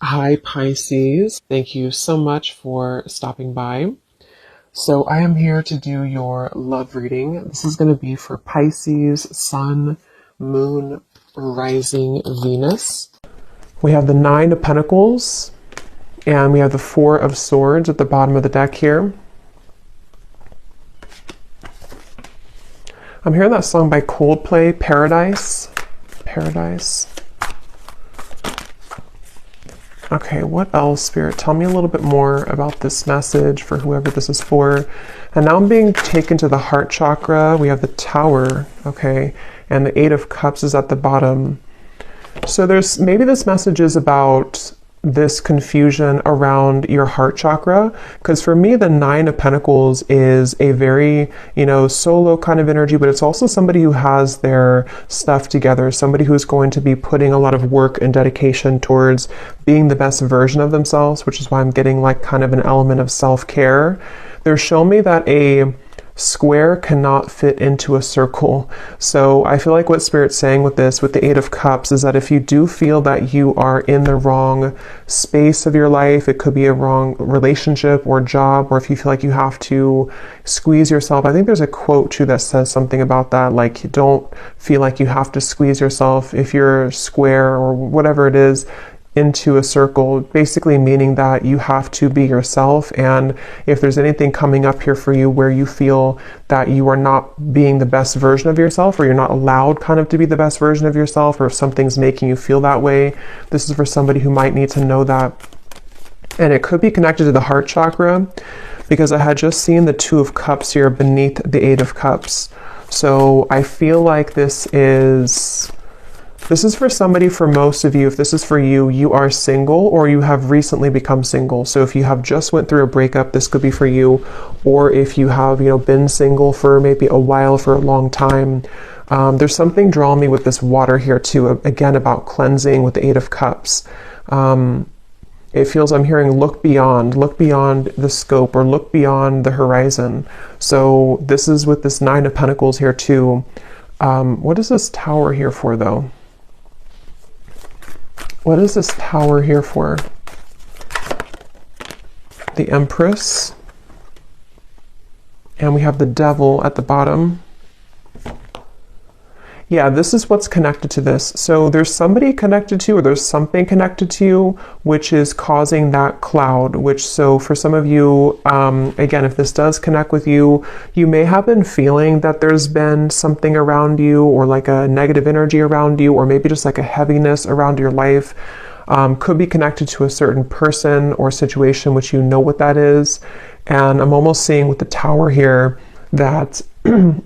Hi, Pisces. Thank you so much for stopping by. So, I am here to do your love reading. This is going to be for Pisces, Sun, Moon, Rising, Venus. We have the Nine of Pentacles, and we have the Four of Swords at the bottom of the deck here. I'm hearing that song by Coldplay, Paradise. Paradise. Okay, what else, Spirit? Tell me a little bit more about this message for whoever this is for. And now I'm being taken to the heart chakra. We have the Tower, okay, and the Eight of Cups is at the bottom. So maybe this message is about this confusion around your heart chakra, because for me the Nine of Pentacles is a very solo kind of energy, but it's also somebody who has their stuff together, somebody who's going to be putting a lot of work and dedication towards being the best version of themselves, which is why I'm getting like kind of an element of self-care. They're showing me that a square cannot fit into a circle. So I feel like what Spirit's saying with this, with the Eight of Cups, is that if you do feel that you are in the wrong space of your life, it could be a wrong relationship or job, or if you feel like you have to squeeze yourself. I think there's a quote too that says something about that, like you don't feel like you have to squeeze yourself if you're square or whatever it is into a circle, basically meaning that you have to be yourself. And if there's anything coming up here for you where you feel that you are not being the best version of yourself, or you're not allowed kind of to be the best version of yourself, or if something's making you feel that way, this is for somebody who might need to know that. And it could be connected to the heart chakra, because I had just seen the Two of Cups here beneath the Eight of Cups. So I feel like this is for somebody. For most of you, if this is for you, you are single or you have recently become single. So if you have just went through a breakup, this could be for you. Or if you have, been single for maybe a while, for a long time. There's something drawing me with this water here too, again, about cleansing with the Eight of Cups. It feels, I'm hearing look beyond the scope, or look beyond the horizon. So this is with this Nine of Pentacles here too. What is this Tower here for though? What is this Tower here for? The Empress. And we have the Devil at the bottom. Yeah, this is what's connected to this. So there's somebody connected to, or there's something connected to you, which is causing that cloud, so for some of you, again, if this does connect with you, you may have been feeling that there's been something around you, or like a negative energy around you, or maybe just like a heaviness around your life. Could be connected to a certain person or situation, which you know what that is. And I'm almost seeing with the Tower here that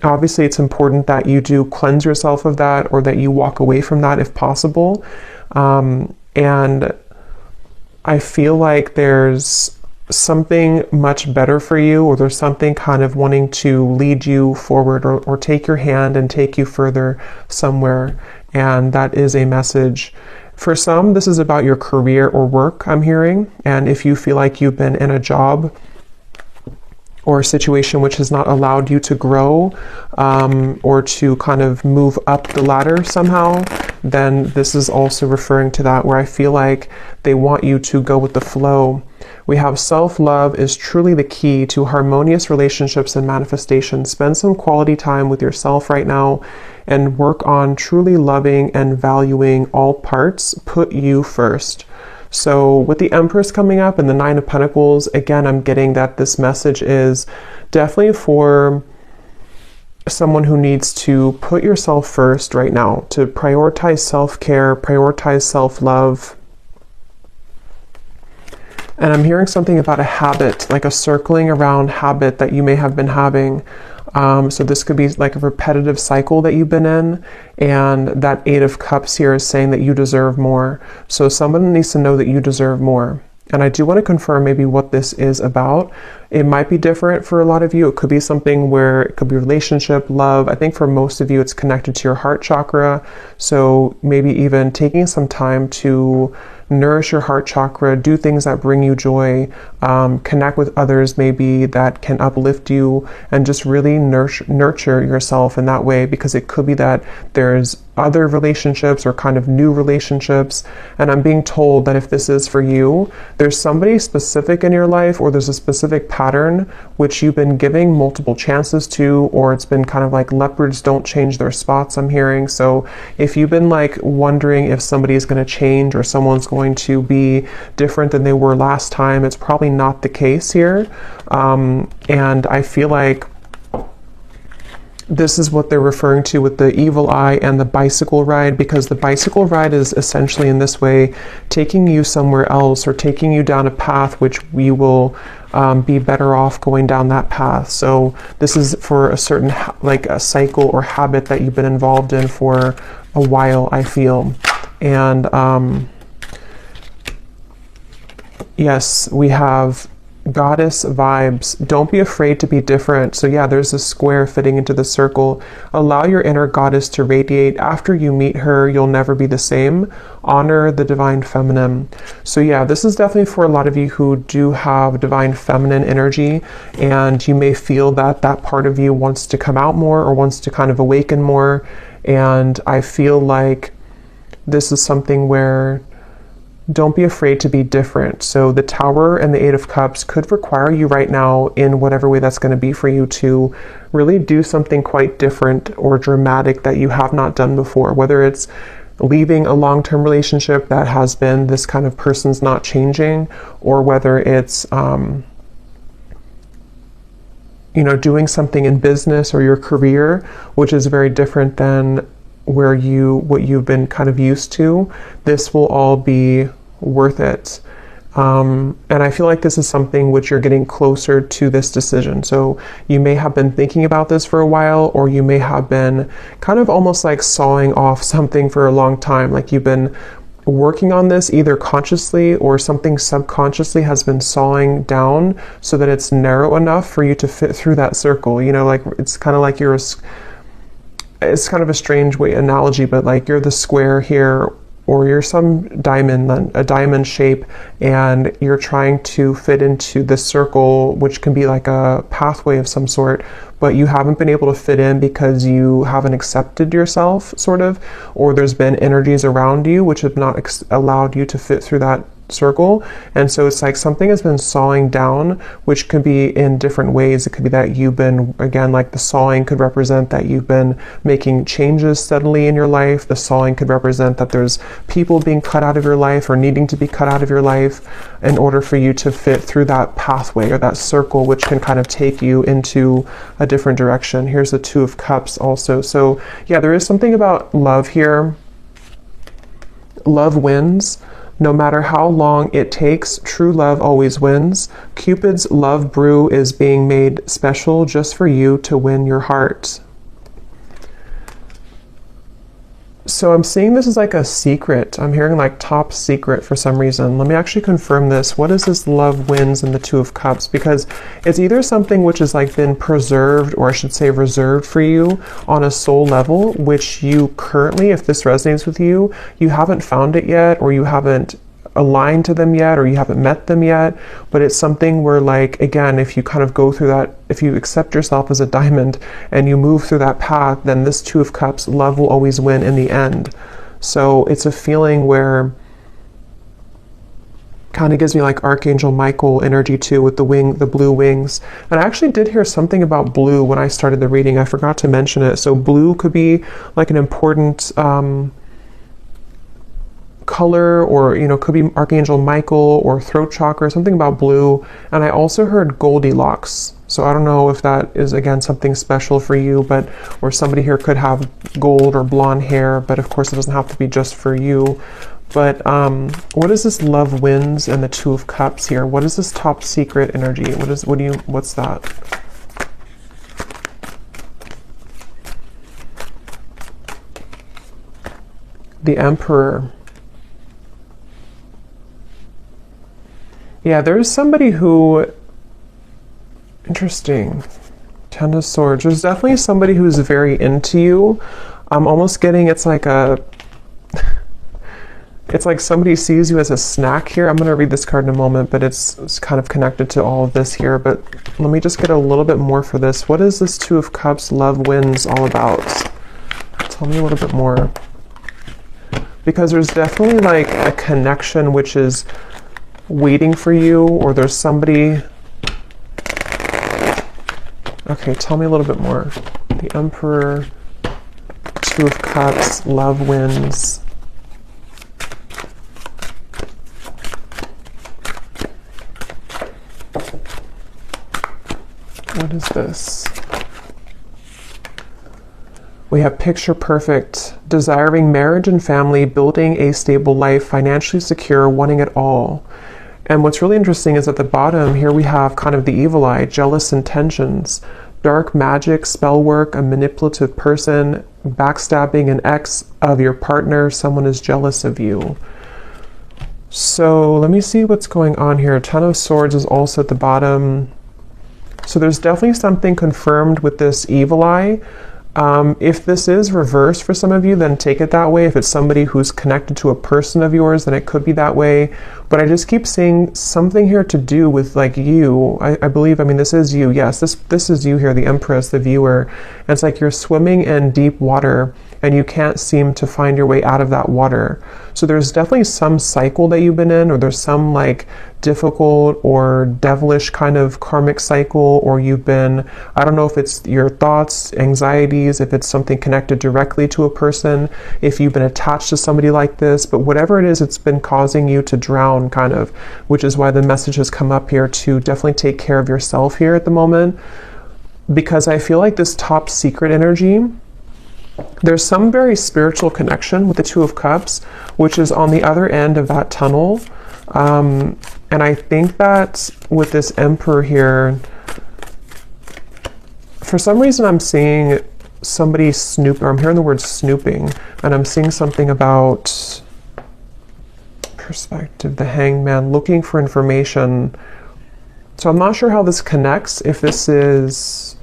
obviously it's important that you do cleanse yourself of that, or that you walk away from that if possible. And I feel like there's something much better for you, or there's something kind of wanting to lead you forward, or take your hand and take you further somewhere. And that is a message. For some, this is about your career or work, I'm hearing. And if you feel like you've been in a job or a situation which has not allowed you to grow, or to kind of move up the ladder somehow, then this is also referring to that, where I feel like they want you to go with the flow. We have self-love is truly the key to harmonious relationships and manifestation. Spend some quality time with yourself right now and work on truly loving and valuing all parts. Put you first. So with the Empress coming up and the Nine of Pentacles, again, I'm getting that this message is definitely for someone who needs to put yourself first right now, to prioritize self-care, prioritize self-love. And I'm hearing something about a habit, like a circling around habit that you may have been having. So this could be like a repetitive cycle that you've been in, and that Eight of Cups here is saying that you deserve more. So someone needs to know that you deserve more. And I do want to confirm maybe what this is about. It might be different for a lot of you. It could be something where it could be relationship, love. I think for most of you, it's connected to your heart chakra. So maybe even taking some time to nourish your heart chakra, do things that bring you joy, connect with others maybe that can uplift you, and just really nurture yourself in that way, because it could be that there's other relationships or kind of new relationships. And I'm being told that if this is for you, there's somebody specific in your life, or there's a specific pattern which you've been giving multiple chances to, or it's been kind of like leopards don't change their spots, I'm hearing. So if you've been like wondering if somebody is going to change or someone's going to be different than they were last time, it's probably not the case here. And I feel like this is what they're referring to with the evil eye and the bicycle ride, because the bicycle ride is essentially in this way taking you somewhere else, or taking you down a path which we will be better off going down that path. So this is for a certain like a cycle or habit that you've been involved in for a while, I feel. And yes, we have goddess vibes. Don't be afraid to be different. So yeah, there's a square fitting into the circle. Allow your inner goddess to radiate. After you meet her, you'll never be the same. Honor the divine feminine. So yeah, this is definitely for a lot of you who do have divine feminine energy, and you may feel that that part of you wants to come out more, or wants to kind of awaken more. And I feel like this is something where don't be afraid to be different. So the Tower and the Eight of Cups could require you right now, in whatever way that's going to be for you, to really do something quite different or dramatic that you have not done before. Whether it's leaving a long-term relationship that has been this kind of person's not changing, or whether it's doing something in business or your career, which is very different than what you've been kind of used to. This will all be worth it. And I feel like this is something which you're getting closer to this decision. So you may have been thinking about this for a while, or you may have been kind of almost like sawing off something for a long time. Like you've been working on this either consciously, or something subconsciously has been sawing down so that it's narrow enough for you to fit through that circle. Like it's kind of like it's kind of a strange analogy, but like you're the square here, or you're some a diamond shape, and you're trying to fit into this circle, which can be like a pathway of some sort, but you haven't been able to fit in because you haven't accepted yourself, sort of, or there's been energies around you which have not allowed you to fit through that circle. And so it's like something has been sawing down, which could be in different ways. It could be that you've been, again, like the sawing could represent that you've been making changes steadily in your life. The sawing could represent that there's people being cut out of your life, or needing to be cut out of your life, in order for you to fit through that pathway or that circle, which can kind of take you into a different direction. Here's the Two of Cups also. So yeah, there is something about love here. Love wins. No matter how long it takes, true love always wins. Cupid's love brew is being made special just for you to win your heart. So I'm seeing this as like a secret. I'm hearing like top secret for some reason. Let me actually confirm this. What is this love wins in the Two of Cups? Because it's either something which has like been preserved, or I should say reserved for you on a soul level, which you currently, if this resonates with you, you haven't found it yet, or you haven't aligned to them yet, or you haven't met them yet. But it's something where, like, again, if you kind of go through that, if you accept yourself as a diamond and you move through that path, then this Two of Cups, love will always win in the end. So it's a feeling where kind of gives me like Archangel Michael energy too, with the blue wings. And I actually did hear something about blue when I started the reading. I forgot to mention it. So blue could be like an important color, or could be Archangel Michael or throat chakra, something about blue. And I also heard Goldilocks. So I don't know if that is, again, something special for you, but, or somebody here could have gold or blonde hair, but of course it doesn't have to be just for you. But what is this love wins and the Two of Cups here? What is this top secret energy? What's that? The Emperor. Yeah, there's somebody who, interesting. Ten of Swords. There's definitely somebody who's very into you. I'm almost getting, it's like somebody sees you as a snack here. I'm going to read this card in a moment, but it's kind of connected to all of this here. But let me just get a little bit more for this. What is this Two of Cups, love wins, all about? Tell Tell me a little bit more. Because there's definitely like a connection which is waiting for you, or there's somebody. Okay, tell me a little bit more. The Emperor, Two of Cups, love wins. What is this? We have picture perfect, desiring marriage and family, building a stable life, financially secure, wanting it all. And what's really interesting is at the bottom here we have kind of the evil eye, jealous intentions, dark magic, spell work, a manipulative person, backstabbing, an ex of your partner, someone is jealous of you. So let me see what's going on here. Ten of Swords is also at the bottom. So there's definitely something confirmed with this evil eye. If this is reversed for some of you, then take it that way. If it's somebody who's connected to a person of yours, then it could be that way. But I just keep seeing something here to do with like you. I believe, I mean, this is you. Yes, this is you here, the Empress, the viewer. And it's like you're swimming in deep water and you can't seem to find your way out of that water. So there's definitely some cycle that you've been in, or there's some like difficult or devilish kind of karmic cycle, or you've been, I don't know if it's your thoughts, anxieties, if it's something connected directly to a person, if you've been attached to somebody like this, but whatever it is, it's been causing you to drown kind of, which is why the message has come up here to definitely take care of yourself here at the moment. Because I feel like this top secret energy, there's some very spiritual connection with the Two of Cups, which is on the other end of that tunnel. And I think that with this Emperor here, for some reason I'm seeing somebody snoop, or I'm hearing the word snooping, and I'm seeing something about perspective, the Hangman, looking for information. So I'm not sure how this connects, if this is...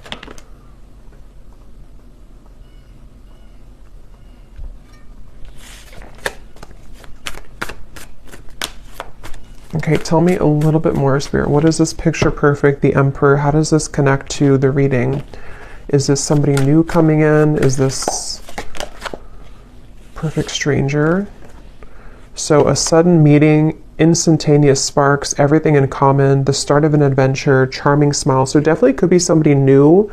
Okay, tell me a little bit more, Spirit. What is this picture perfect, the Emperor? How does this connect to the reading? Is this somebody new coming in? Is this perfect stranger? So a sudden meeting, instantaneous sparks, everything in common, the start of an adventure, charming smile. So definitely could be somebody new.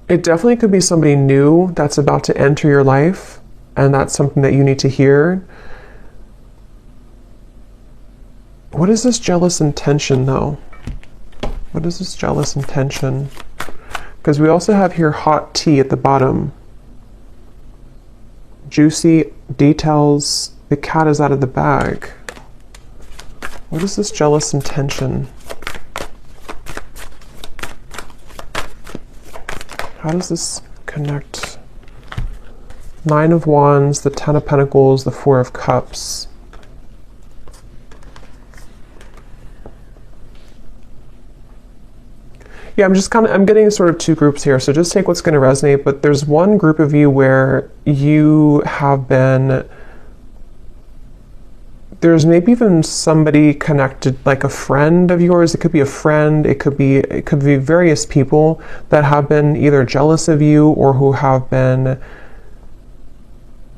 It definitely could be somebody new that's about to enter your life, and that's something that you need to hear. What is this jealous intention, though? What is this jealous intention? Because we also have here hot tea at the bottom. Juicy details. The cat is out of the bag. What is this jealous intention? How does this connect? Nine of Wands, the Ten of Pentacles, the Four of Cups. Yeah, I'm getting sort of two groups here, so just take what's going to resonate, but there's one group of you where you have been, there's maybe even somebody connected, like a friend of yours. It could be a friend, it could be various people that have been either jealous of you or who have been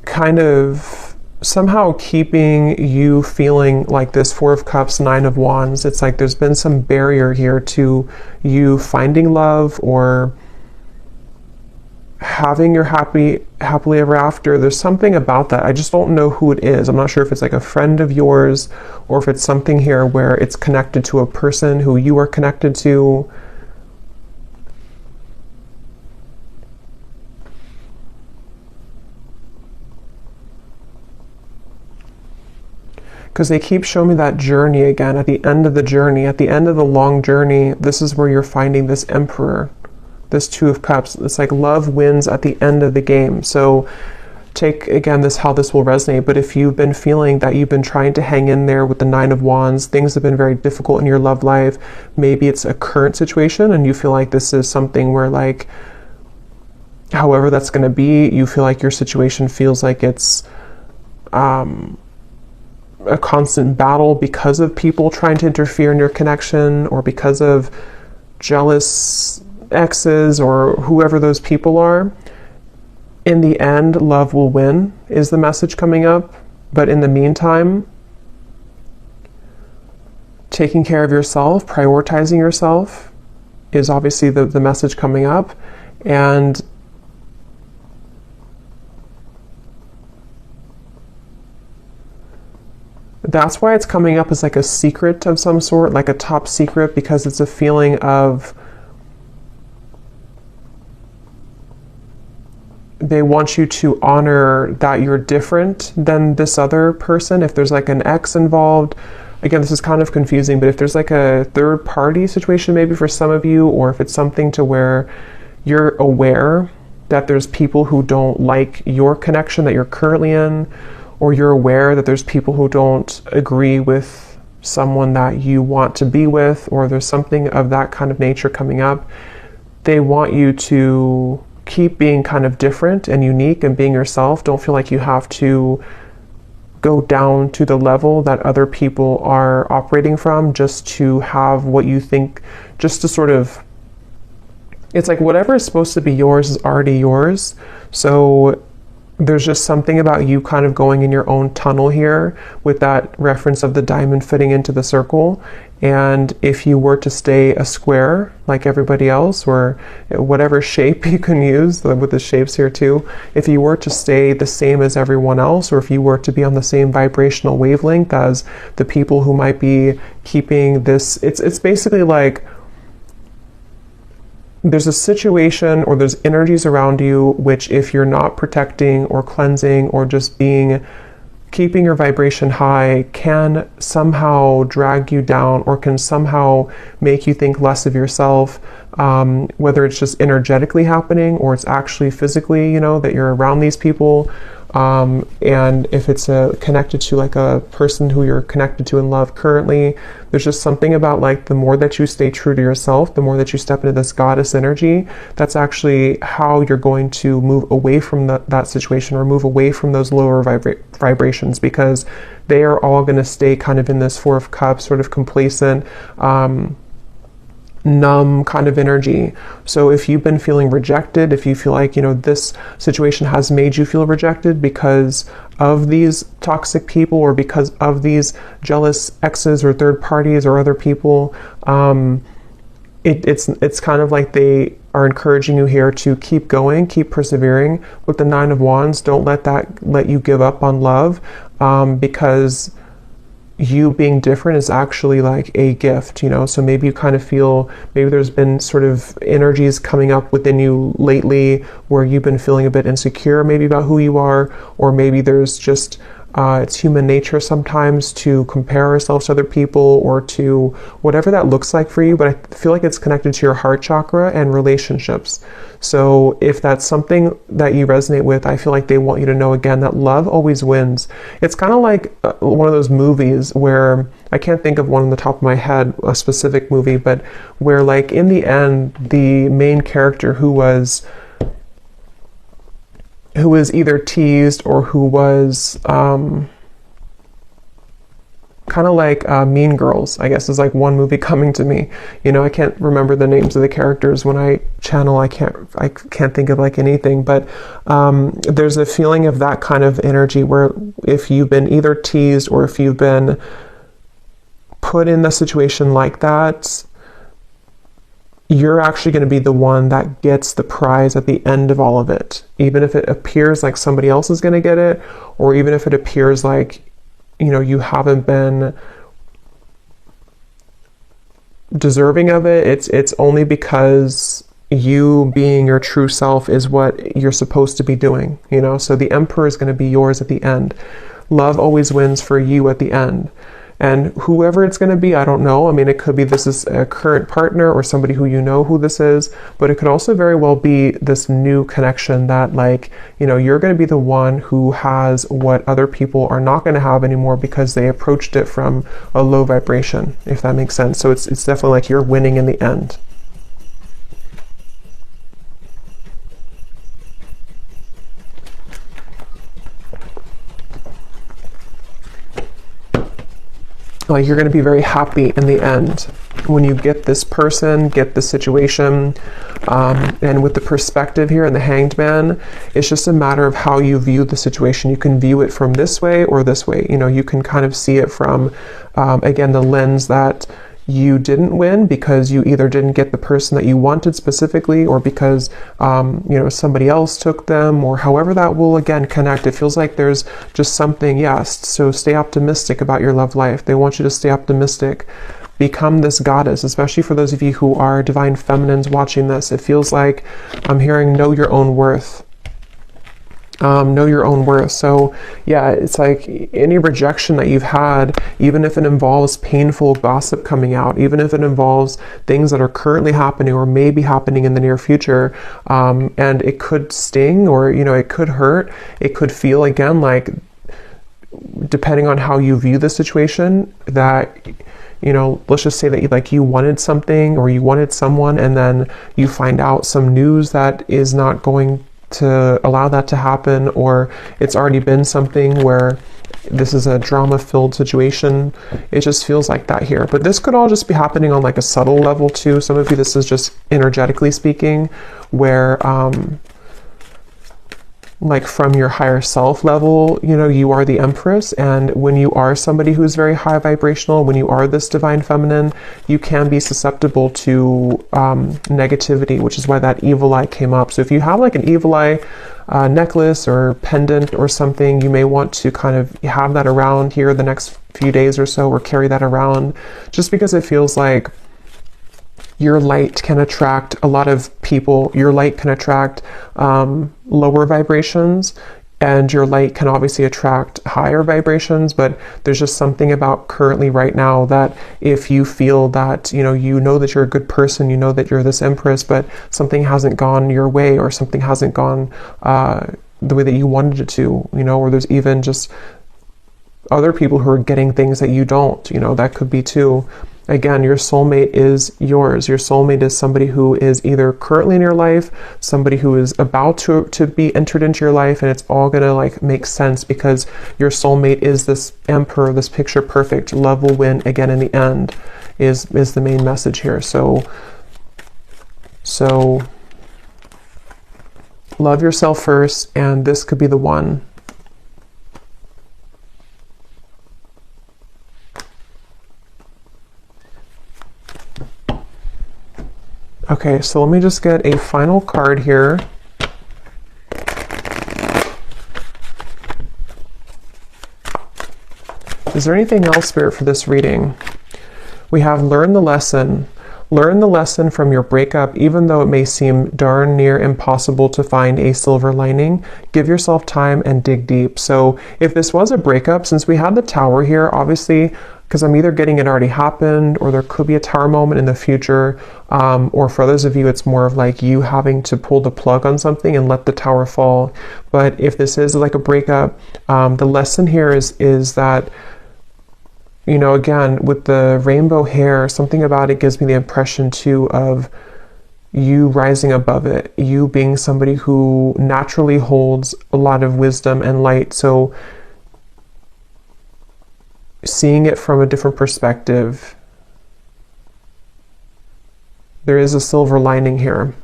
kind of somehow keeping you feeling like this Four of Cups, Nine of Wands. It's like there's been some barrier here to you finding love or having your happily ever after. There's something about that. I just don't know who it is. I'm not sure if it's like a friend of yours or if it's something here where it's connected to a person who you are connected to. Because they keep showing me that journey again, at the end of the journey, at the end of the long journey, this is where you're finding this Emperor, this Two of Cups. It's like love wins at the end of the game. So take, again, how this will resonate. But if you've been feeling that you've been trying to hang in there with the Nine of Wands, things have been very difficult in your love life. Maybe it's a current situation and you feel like this is something where, like, however that's going to be, you feel like your situation feels like it's a constant battle because of people trying to interfere in your connection, or because of jealous exes or whoever those people are, in the end, love will win, is the message coming up. But in the meantime, taking care of yourself, prioritizing yourself is obviously the message coming up. And that's why it's coming up as like a secret of some sort, like a top secret, because it's a feeling of they want you to honor that you're different than this other person. If there's like an ex involved, again, this is kind of confusing, but if there's like a third party situation maybe for some of you, or if it's something to where you're aware that there's people who don't like your connection that you're currently in, or you're aware that there's people who don't agree with someone that you want to be with, or there's something of that kind of nature coming up, they want you to keep being kind of different and unique and being yourself. Don't feel like you have to go down to the level that other people are operating from just to have what you think, just to sort of, it's like whatever is supposed to be yours is already yours. So there's just something about you kind of going in your own tunnel here with that reference of the diamond fitting into the circle. And if you were to stay a square like everybody else, or whatever shape you can use with the shapes here too, if you were to stay the same as everyone else, or if you were to be on the same vibrational wavelength as the people who might be keeping this, it's basically like there's a situation or there's energies around you which, if you're not protecting or cleansing or just keeping your vibration high, can somehow drag you down or can somehow make you think less of yourself, whether it's just energetically happening or it's actually physically, that you're around these people. And if it's connected to like a person who you're connected to in love currently, there's just something about like the more that you stay true to yourself, the more that you step into this goddess energy, that's actually how you're going to move away from that situation, or move away from those lower vibrations, because they are all going to stay kind of in this Four of Cups, sort of complacent, numb kind of energy. So if you've been feeling rejected, if you feel like, this situation has made you feel rejected because of these toxic people, or because of these jealous exes or third parties or other people, it's kind of like they are encouraging you here to keep going, keep persevering. With the Nine of Wands, don't let you give up on love, because you being different is actually like a gift, so maybe you kind of feel, maybe there's been sort of energies coming up within you lately where you've been feeling a bit insecure maybe about who you are, or maybe there's just it's human nature sometimes to compare ourselves to other people, or to whatever that looks like for you, but I feel like it's connected to your heart chakra and relationships. So if that's something that you resonate with, I feel like they want you to know again that love always wins. It's kind of like one of those movies where, I can't think of one on the top of my head, a specific movie, but where like in the end, the main character who was either teased or who was kind of like Mean Girls, I guess, is like one movie coming to me. I can't remember the names of the characters when I channel. I can't think of like anything, but there's a feeling of that kind of energy where if you've been either teased or if you've been put in a situation like that, you're actually going to be the one that gets the prize at the end of all of it. Even if it appears like somebody else is going to get it, or even if it appears like, you haven't been deserving of it, it's only because you being your true self is what you're supposed to be doing, So the Emperor is going to be yours at the end. Love always wins for you at the end. And whoever it's going to be, I don't know. I mean, it could be this is a current partner or somebody who who this is, but it could also very well be this new connection that you're going to be the one who has what other people are not going to have anymore because they approached it from a low vibration, if that makes sense. So it's definitely like you're winning in the end. Like you're going to be very happy in the end when you get this person, get the situation. And with the perspective here and the Hanged Man, it's just a matter of how you view the situation. You can view it from this way or this way. You know, you can kind of see it from, again, the lens that you didn't win because you either didn't get the person that you wanted specifically, or because you know, somebody else took them, or however that will again connect. It feels like there's just something. Yes, so stay optimistic about your love life. They want you to stay optimistic. Become this goddess, especially for those of you who are divine feminines watching this. It feels like I'm hearing know your own worth. Know your own worth. So yeah, it's like any rejection that you've had, even if it involves painful gossip coming out, even if it involves things that are currently happening or may be happening in the near future, and it could sting, or, you know, it could hurt. It could feel, again, like, depending on how you view the situation, that, you know, let's just say that you wanted something or you wanted someone, and then you find out some news that is not going to allow that to happen, or it's already been something where this is a drama-filled situation. It just feels like that here. But this could all just be happening on like a subtle level too. Some of you, this is just energetically speaking, where like from your higher self level, you know, you are the Empress, and when you are somebody who's very high vibrational, when you are this divine feminine, you can be susceptible to negativity, which is why that evil eye came up. So if you have like an evil eye necklace or pendant or something, you may want to kind of have that around here the next few days or so, or carry that around, just because it feels like your light can attract a lot of people. Your light can attract lower vibrations, and your light can obviously attract higher vibrations. But there's just something about currently right now that if you feel that, you know that you're a good person, you know that you're this Empress, but something hasn't gone your way, or something hasn't gone the way that you wanted it to, you know, or there's even just other people who are getting things that you don't, you know, that could be too. Again, your soulmate is yours. Your soulmate is somebody who is either currently in your life, somebody who is about to be entered into your life, and it's all gonna like make sense because your soulmate is this Emperor, this picture perfect. Love will win again in the end is the main message here. So love yourself first, and this could be the one. Okay, so let me just get a final card here. Is there anything else, Spirit, for this reading? We have learn the lesson. Learn the lesson from your breakup, even though it may seem darn near impossible to find a silver lining. Give yourself time and dig deep. So if this was a breakup, since we had the Tower here, obviously, because I'm either getting it already happened, or there could be a Tower moment in the future, or for others of you, it's more of like you having to pull the plug on something and let the Tower fall. But if this is like a breakup, the lesson here is that, you know, again, with the rainbow hair, something about it gives me the impression too of you rising above it, you being somebody who naturally holds a lot of wisdom and light. So seeing it from a different perspective, there is a silver lining here.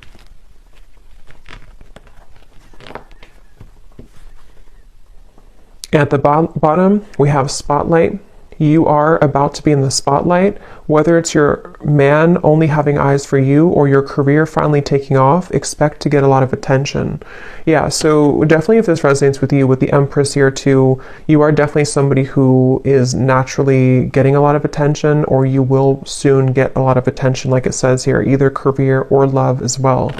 At the bottom, we have spotlight. You are about to be in the spotlight, whether it's your man only having eyes for you or your career finally taking off. Expect to get a lot of attention. Yeah, so definitely if this resonates with you, with the Empress here too, you are definitely somebody who is naturally getting a lot of attention, or you will soon get a lot of attention, like it says here, either career or love as well.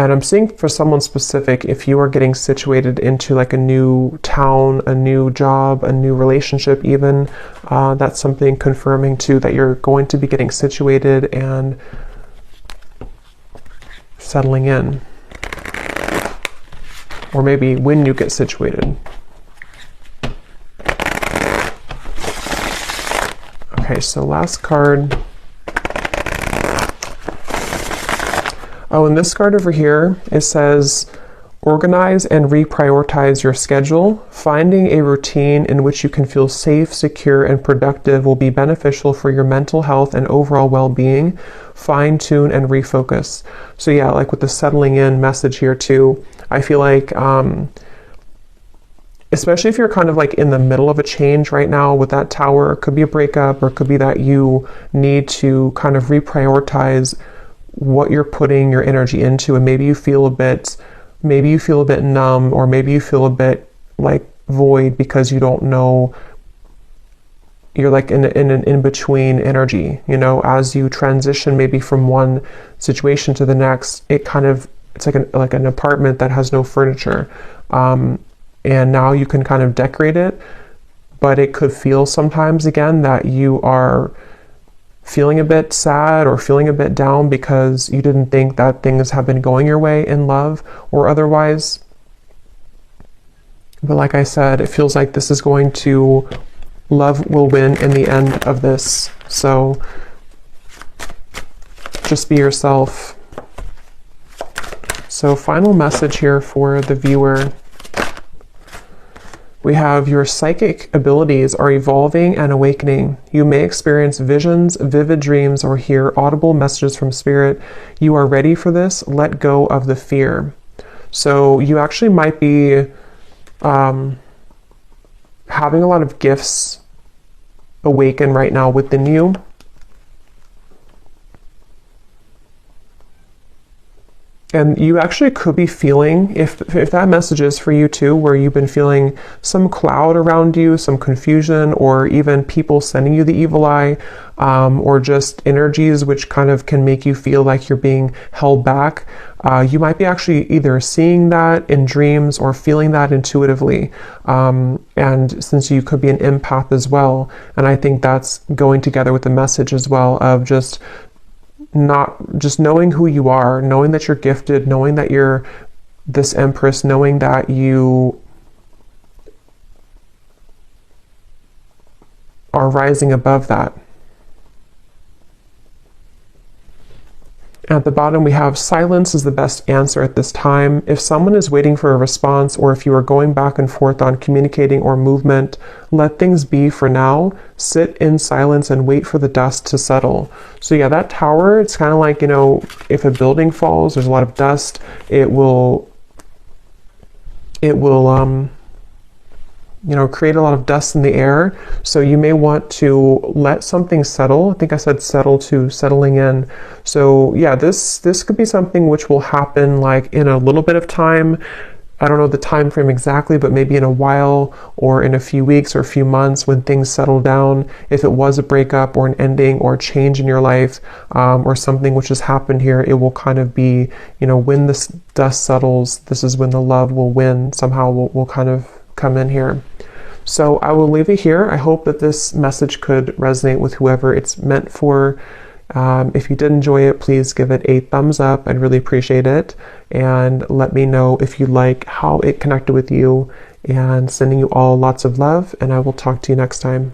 And I'm seeing for someone specific, if you are getting situated into like a new town, a new job, a new relationship even, that's something confirming too that you're going to be getting situated and settling in. Or maybe when you get situated. Okay, so last card. Oh, and this card over here, it says, organize and reprioritize your schedule. Finding a routine in which you can feel safe, secure, and productive will be beneficial for your mental health and overall well-being. Fine tune and refocus. So yeah, like with the settling in message here too, I feel like, especially if you're kind of like in the middle of a change right now with that Tower, it could be a breakup, or it could be that you need to kind of reprioritize what you're putting your energy into, and maybe you feel a bit numb, or maybe you feel a bit like void because you don't know, you're like in an in-between energy, you know, as you transition maybe from one situation to the next. It's like an apartment that has no furniture, and now you can kind of decorate it, but it could feel sometimes again that you are feeling a bit sad or feeling a bit down because you didn't think that things have been going your way in love or otherwise. But like I said, it feels like this is going to, love will win in the end of this. So just be yourself. So final message here for the viewer. We have your psychic abilities are evolving and awakening. You may experience visions, vivid dreams, or hear audible messages from spirit. You are ready for this. Let go of the fear. So you actually might be having a lot of gifts awaken right now within you. And you actually could be feeling, if that message is for you too, where you've been feeling some cloud around you, some confusion, or even people sending you the evil eye, or just energies which kind of can make you feel like you're being held back. You might be actually either seeing that in dreams or feeling that intuitively. And since you could be an empath as well, and I think that's going together with the message as well of just knowing who you are, knowing that you're gifted, knowing that you're this Empress, knowing that you are rising above that. At the bottom, we have silence is the best answer at this time. If someone is waiting for a response, or if you are going back and forth on communicating or movement, let things be for now. Sit in silence and wait for the dust to settle. So yeah, that Tower, it's kind of like, you know, if a building falls, there's a lot of dust, it will you know, create a lot of dust in the air. So you may want to let something settle. I think I said settle to settling in. So yeah, this could be something which will happen like in a little bit of time. I don't know the time frame exactly, but maybe in a while, or in a few weeks or a few months when things settle down. If it was a breakup or an ending or a change in your life, or something which has happened here, it will kind of be, you know, when this dust settles, this is when the love will win. Somehow will kind of come in here. So I will leave it here. I hope that this message could resonate with whoever it's meant for. If you did enjoy it, please give it a thumbs up. I'd really appreciate it. And let me know if you like how it connected with you. And sending you all lots of love. And I will talk to you next time.